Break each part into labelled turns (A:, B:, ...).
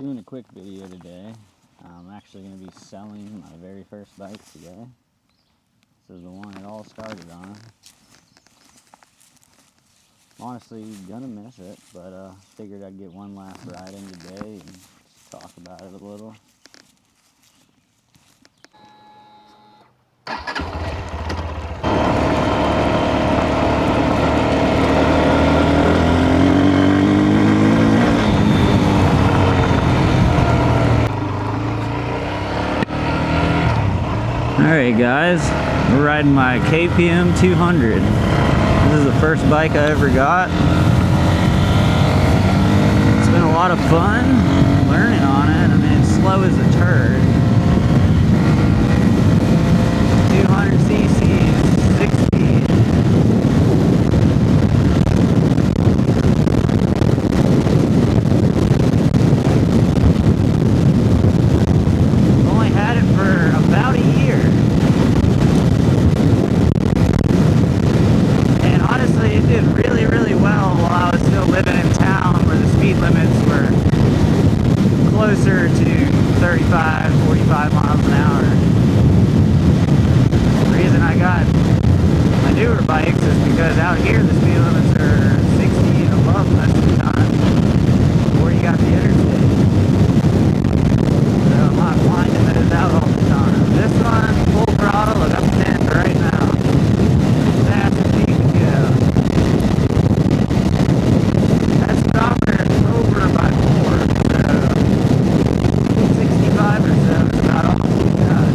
A: Doing a quick video today. I'm actually going to be selling my very first bike today. This is the one it all started on. Honestly, gonna miss it, but figured I'd get one last ride in today and just talk about it a little. Alright guys, we're riding my KPM 200. This is the first bike I ever got. It's been a lot of fun learning on it. I mean, it's slow as a turd. 200 cc's, 6 speed. Only had it for about a year. And honestly, it did really, really well while I was still living in town where the speed limits were closer to 35, 45 miles an hour. The reason I got my newer bikes is because out here the speed limits are 60 and above most of the time before you got the interstate. So I'm not finding those out all the time. This one, full throttle at up to 10 right now. Fast as you can go. That speedometer is over by 4, so 65 or so is about all we got.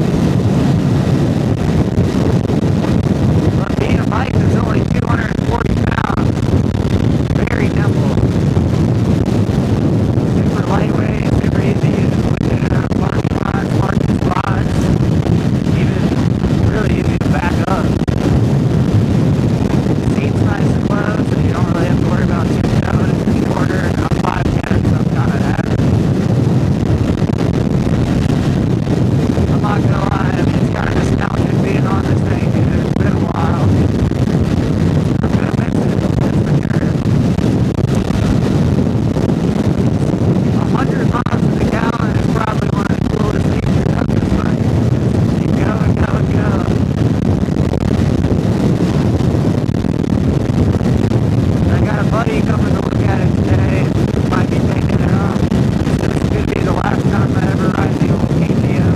A: But being a bike that's only 240 pounds, very nimble. Super lightweight, super easy to use with parking lots, parking spots, even really easy to back up. Seat's nice and low, so you don't really have to worry about tiptoeing in the corner. I'm 5'10", so I'm kind of average. I'm not gonna lie, I mean, it's kind of nostalgic being on this thing, dude. It's been a while. I'm gonna miss it, that's for sure. 100 miles to the gallon is probably one of the coolest features of this bike. You go and go and go. I got a buddy coming to look at it today. Might be taking it off. This could be the last time I ever ride the old KPM.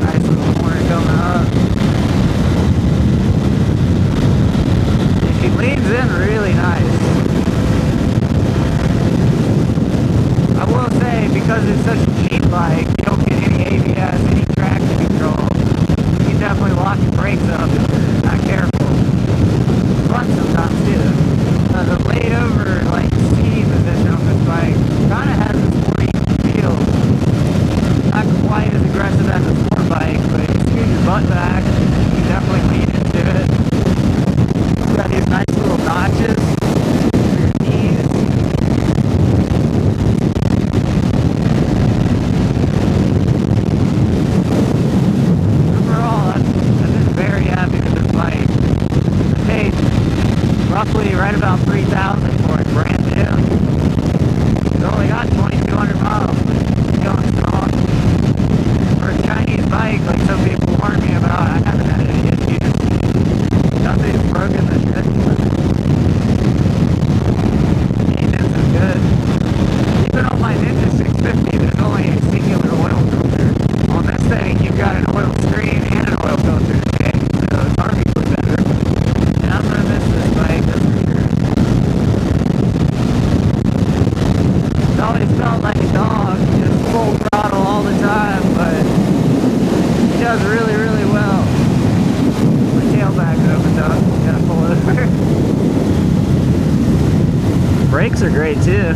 A: Nice little corner coming up. She leans in really nice. I will say, because it's such a cheap bike, you don't get any ABS, any traction control. You can definitely lock your brakes up if you're not careful. It's fun sometimes too. The laid over, like, seating position on this bike kind of has a sporty feel. Not quite as aggressive as a sport bike, but you scoot your butt back, you can definitely lean into it. It's got these nice little notches for your knees. Overall, I've been very happy with this bike. I paid roughly right about $3,000 for it, brand new. It's only got 2,200 miles, but it's going strong. For a Chinese bike, like some people warn me about, I haven't had any issues. Nothing's broken this shit. Maintenance is good. Even on my Ninja 650, there's only a singular oil filter. On this thing, you've got an oil screen and an oil filter to change, so it's arguably better. And I'm gonna miss this bike, that's for sure. It's always felt like a dog, just full throttle all the time, but it does really, really well. My tailback opens up, gotta pull over. Brakes are great too.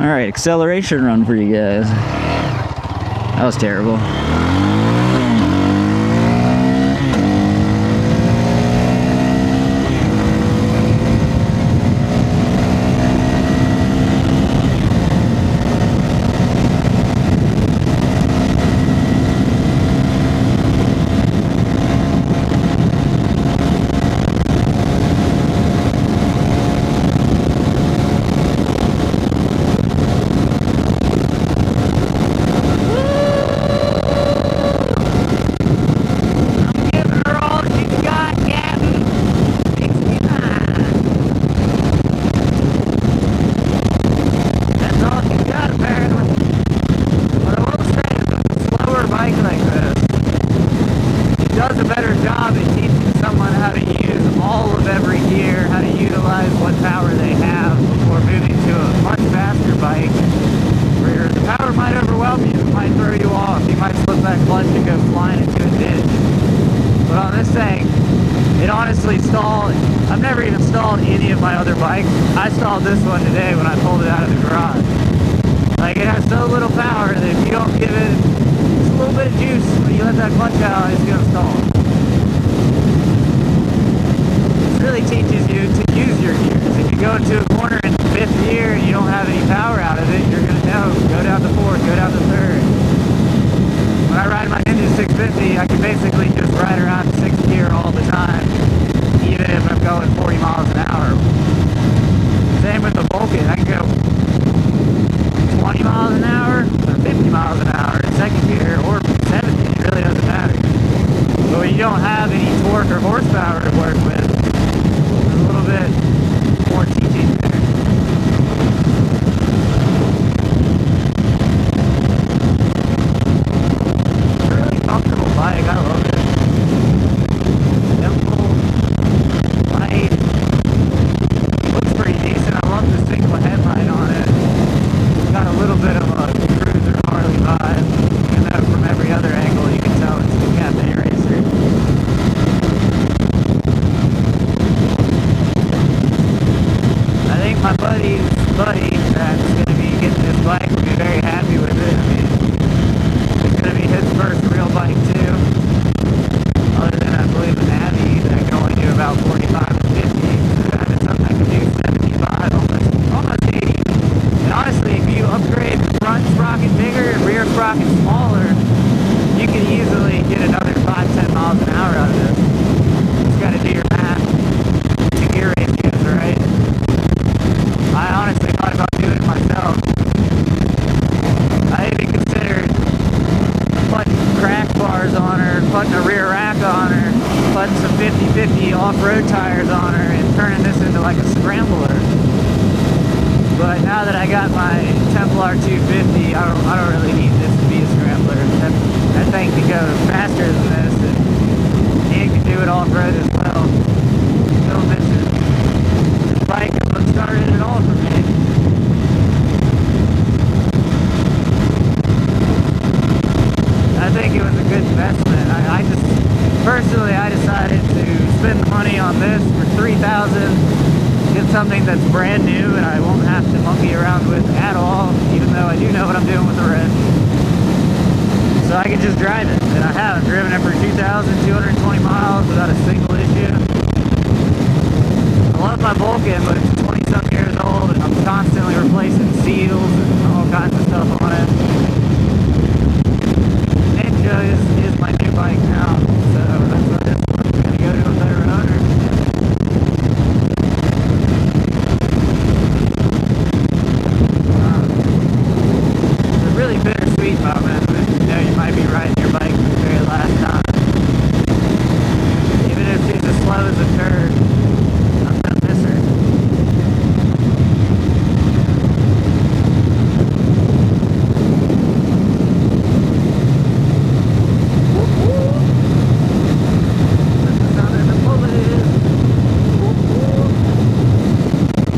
A: Alright, acceleration run for you guys. That was terrible. Does a better job at teaching someone how to use all of every gear, how to utilize what power they have before moving to a much faster bike where the power might overwhelm you, it might throw you off, you might slip that clutch and go flying into a ditch. But on this thing, it honestly stalled. I've never even stalled any of my other bikes. I stalled this one today when I pulled it out of the garage. Like, it has so little power that if you don't give it just a little bit of juice when you let that clutch out, it's gonna stall. This really teaches you to use your gears. If you go into a corner in fifth gear and you don't have any power out of it, you're gonna know, go down to fourth, go down to third. When I ride my Ninja 650, I can basically just ride around in sixth gear all the time, even if I'm going 40 miles an hour. Same with the Vulcan, I can go 20 miles an hour or 50 miles an hour in second gear, or 70, it really doesn't matter. But when you don't have any torque or horsepower to work with, there's a little bit more teaching there. It's a really comfortable bike, I love it. Simple, light, looks pretty decent. I love the single headlight on it. Got a little bit of a cruiser Harley vibe, even though from every other angle you can tell it's the KPM racer. I think my buddy that's going to be getting this bike will be very happy with it. I mean, it's going to be his first real bike too. Other than, I believe, an Abbey that can only do about 45 and 50. So that is something that can do 75, almost 80. And honestly, if you upgrade the front sprocket bigger and rear sprocket smaller, you can easily get another 5-10 miles an hour out of this. Just gotta do your math. The gear ratios, right? I honestly thought about doing it myself. I even considered putting crack bars on her, putting a rear rack on her, putting some 50/50 off-road tires on her, and turning this into like a scrambler. But now that I got my Templar 250, I don't really need this to be a scrambler. That thing can go faster than this, and can do it off-road as well. Still missing. This bike is what started it all for me. I think it was a good investment. Personally, I decided to spend the money on this for $3,000. Get something that's brand new and I won't have to monkey around with at all, even though I do know what I'm doing with the rest. So I can just drive it, and I have driven it for 2,220 miles without a single issue. I love my Vulcan, but it's 20-some years old and I'm constantly replacing seals and all kinds of stuff on it. Ninja is my new bike now, so that's why this one's going to go to a better owner. Really bittersweet moment when you know you might be riding your bike for the very last time. Even if she's as slow as a turd, I'm gonna miss her. That's the sound of the bullet is.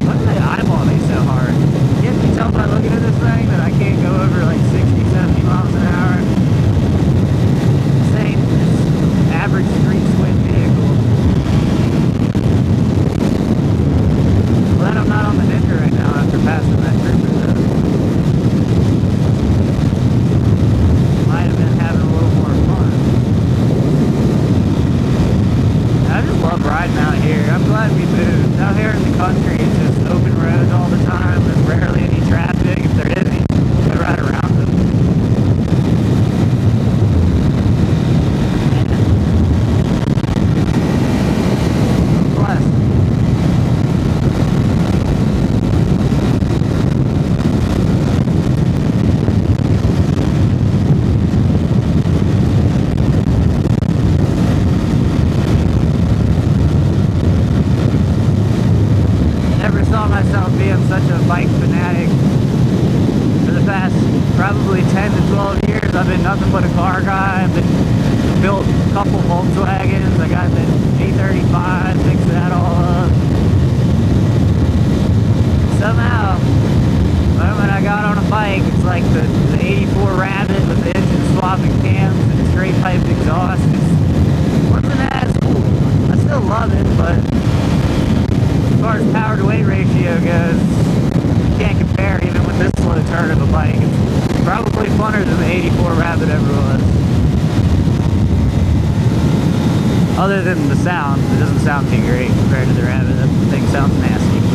A: Why do they eyeball me so hard? Can't you tell by looking at this thing that I can't go over like 60, 70 miles an hour? nothing but a car guy. I've been built a couple Volkswagens. I got the G35, fixed that all up. Somehow, when I got on a bike, it's like the 84 Rabbit with the engine swapping cams and straight piped exhaust. It wasn't as cool. I still love it, but as far as power to weight ratio goes, you can't compare even with this slow turn of a bike. It's probably funner than the 84 Rabbit ever was. Other than the sound, it doesn't sound too great compared to the Rabbit. That thing sounds nasty.